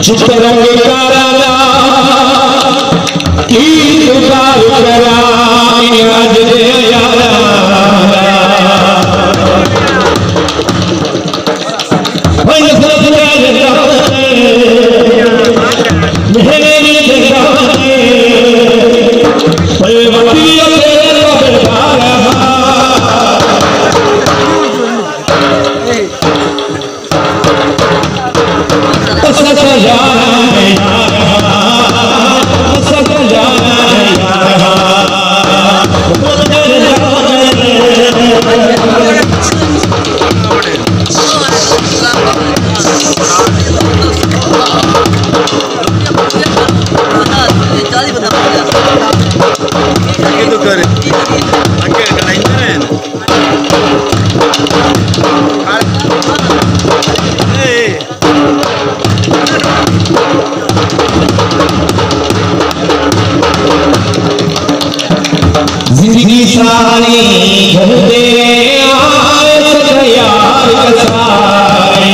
चितरंग कराना की पुकार करा आज दे यारा भाई सब जगह मेरे जगह भाई वकील तेरा बेचारा जिंदगी सारी घूमते आए यार कसाए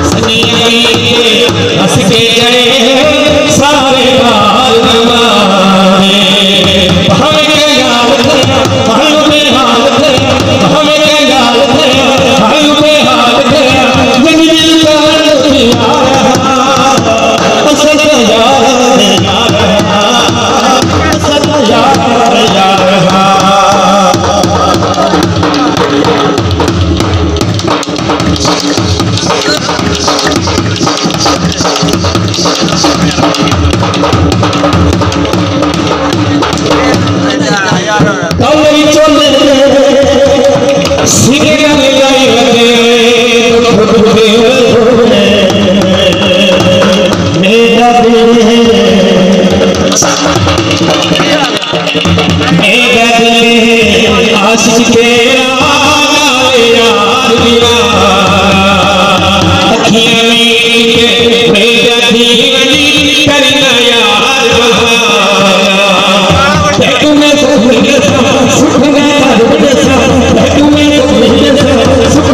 सनिया हंस के गए सारे बाल नवाए हमें क्या याद है भाइयों में हाल है हमें क्या याद है भाइयों में हाल है जिंदगी का असल यार आशिक के यार दिला अखियां में बेटा दीवानी करना यार बहाना तुम्हें सुख तुम्हें सुख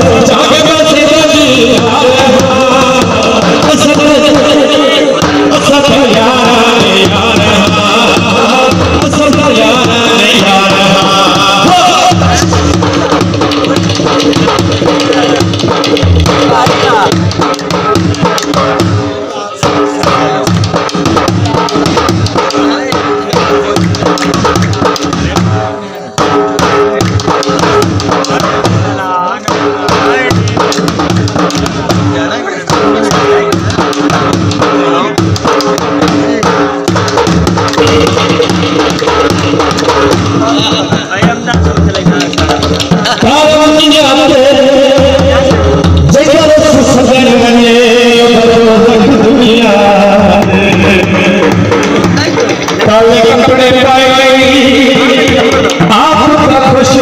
जागे बसे कपड़े पाए आपका खुश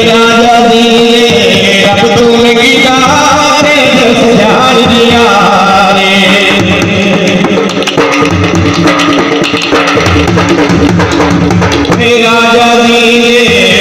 राजा दिए अब तुम गीता दिया रे राजा दिए